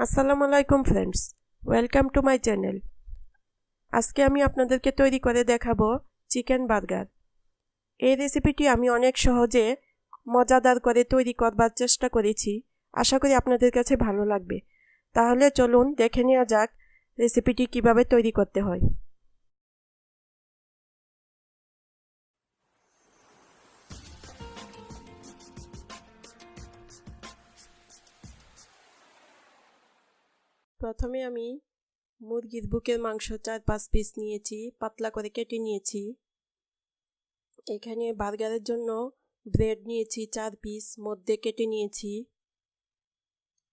আসসালামু আলাইকুম friends, welcome to my channel. আজকে আমি আপনাদেরকে তৈরি করে দেখাবো চিকেন বার্গার। এই রেসিপিটি আমি অনেক সহজে মজাদার করে তৈরি করবার চেষ্টা করেছি। আশা করি আপনাদের কাছে ভালো লাগবে। তাহলে চলুন দেখে নেওয়া যাক রেসিপিটি কিভাবে তৈরি করতে হয়। প্রথমে আমি মুরগির বুকের মাংস 4-5 পিস নিয়েছি, পাতলা করে কেটে নিয়েছি। এখানে বার্গারের জন্য ব্রেড নিয়েছি 4 পিস, মধ্যে কেটে নিয়েছি।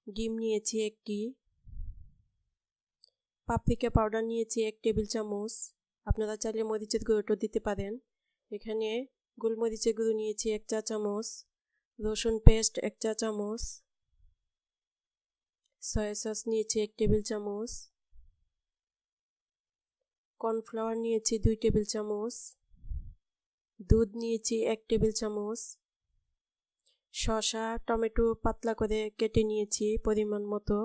ডিম নিয়েছি একটি, পাপরিকা পাউডার নিয়েছি 1 টেবিল চামচ, আপনারা চাইলে মরিচের গুঁড়োটা দিতে পারেন। এখানে গোলমরিচের গুঁড়ো নিয়েছি 1 চা চামচ, রসুন পেস্ট 1 চা চামচ, সয়া সস নিয়েছি 1 টেবিল চামচ, কর্নফ্লাওয়ার নিয়েছি 2 টেবিল চামচ, দুধ নিয়েছি 1 টেবিল চামচ, শসা টমেটো পাতলা করে কেটে নিয়েছি পরিমাণ মতো।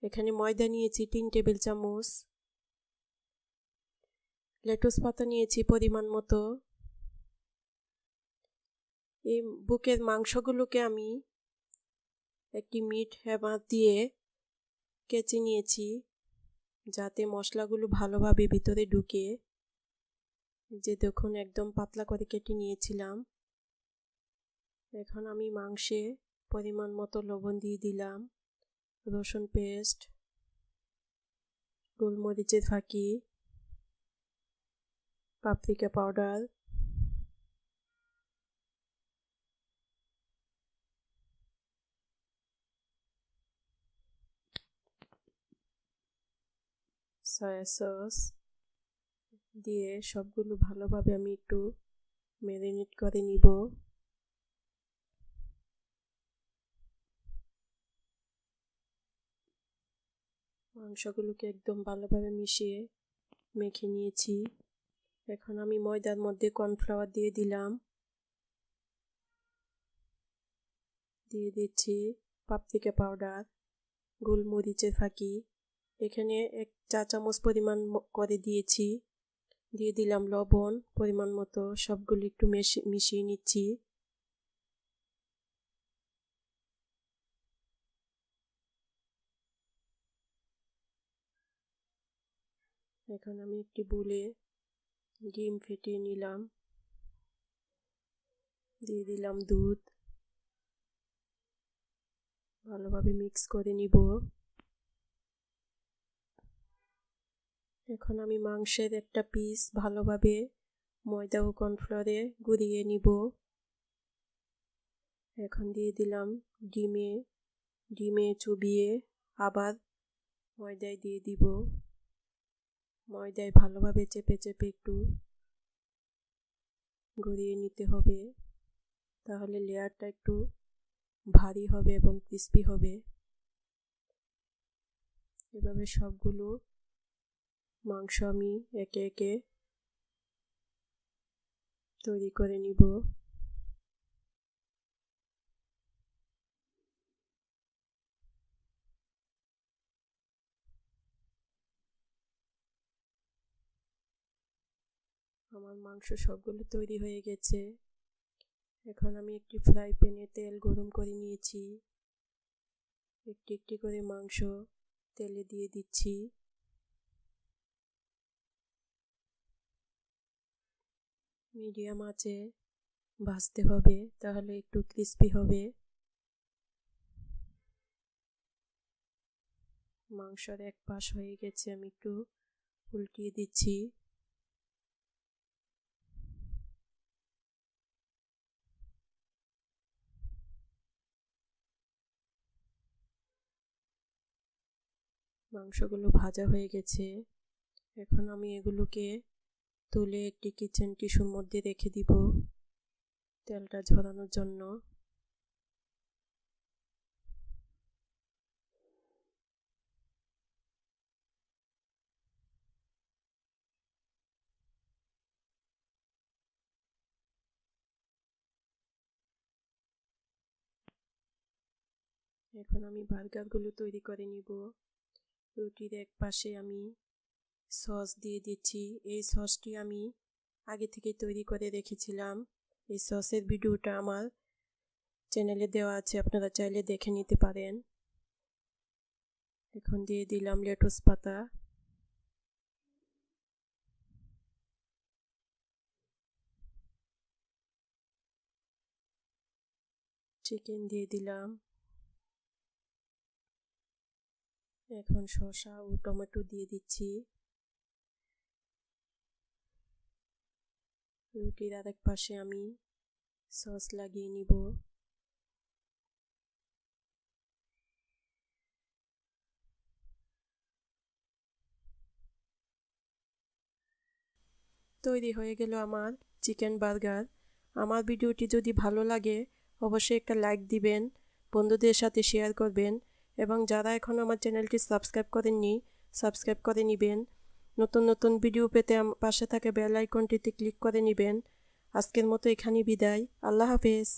এখানে ময়দা নিয়েছি 3 টেবিল চামচ, লেটুস পাতা নিয়েছি পরিমাণ মতো। এই বুকের মাংসগুলোকে আমি একটি মিট হ্যামার দিয়ে কেচে নিয়েছি, যাতে মশলাগুলো ভালোভাবে ভিতরে ঢুকে। যে দেখুন একদম পাতলা করে কেটে নিয়েছিলাম। এখন আমি মাংসে পরিমাণ মতো লবণ দিয়ে দিলাম, রসুন পেস্ট, গোলমরিচের ফাঁকি, পাপরিকা পাউডার, সয়া সস দিয়ে সবগুলো ভালোভাবে আমি একটু ম্যারিনেট করে নিব। মাংসগুলোকে একদম ভালোভাবে মিশিয়ে মেখে নিয়েছি। এখন আমি ময়দার মধ্যে কর্নফ্লাওয়ার দিয়ে দিলাম, দিয়ে দিচ্ছি পাপরিকা পাউডার, গোলমরিচের ফাঁকি, এখানে 1 চা চামচ পরিমাণ করে দিয়েছি, দিয়ে দিলাম লবণ পরিমাণ মতো। সবগুলো একটু মিশিয়ে নিচ্ছি। এখন আমি একটি বুলে ডিম ফেটিয়ে নিলাম, দিয়ে দিলাম দুধ, ভালোভাবে মিক্স করে নিব। এখন আমি মাংসের একটা পিস ভালোভাবে ময়দা ও কর্নফ্লাওয়ারে গুঁড়িয়ে নিব। এখন দিয়ে দিলাম ডিমে চুবিয়ে আবার ময়দায় দিয়ে দিব। ময়দায় ভালোভাবে চেপে চেপে একটু গড়িয়ে নিতে হবে, তাহলে লেয়ারটা একটু ভারী হবে এবং ক্রিস্পি হবে। এভাবে সবগুলো মাংস আমি একে একে তৈরি করে নিব। আমার মাংস সবগুলো তৈরি হয়ে গেছে। এখন আমি একটি ফ্রাই প্যানে তেল গরম করে নিয়েছি, একটি একটি করে মাংস তেলে দিয়ে দিচ্ছি। মিডিয়াম আঁচে ভাজতে হবে, তাহলে একটু ক্রিস্পি হবে। মাংসর এক পাশ হয়ে গেছে, আমি একটু উল্টিয়ে দিচ্ছি। মাংসগুলো ভাজা হয়ে গেছে। এখন আমি এগুলোকে তুলে একটি কিচেন টিস্যুর মধ্যে রেখে দিব তেলটা ঝরানোর জন্য। এখন আমি বার্গারগুলো তৈরি করে নিব। রুটির এক পাশে আমি সস দিয়ে দিচ্ছি। এই সসটি আমি আগে থেকে তৈরি করে রেখেছিলাম। এই সসের ভিডিওটা আমার চ্যানেলে দেওয়া আছে, আপনারা চাইলে দেখে নিতে পারেন। এখন দিয়ে দিলাম লেটুস পাতা, চিকেন দিয়ে দিলাম, এখন শসা ও টমেটো দিয়ে দিচ্ছি। রুটির আরেক পাশে আমি সস লাগিয়ে নিব। তৈরি হয়ে গেল আমার চিকেন বার্গার। আমার ভিডিওটি যদি ভালো লাগে অবশ্যই একটা লাইক দিবেন, বন্ধুদের সাথে শেয়ার করবেন এবং যারা এখন আমার চ্যানেলটি সাবস্ক্রাইব করেননি সাবস্ক্রাইব করে নেবেন। নতুন নতুন ভিডিও পেতে পাশে থাকা বেল আইকনটিতে ক্লিক করে নেবেন। আজকের মতো এখানেই বিদায়। আল্লাহ হাফেজ।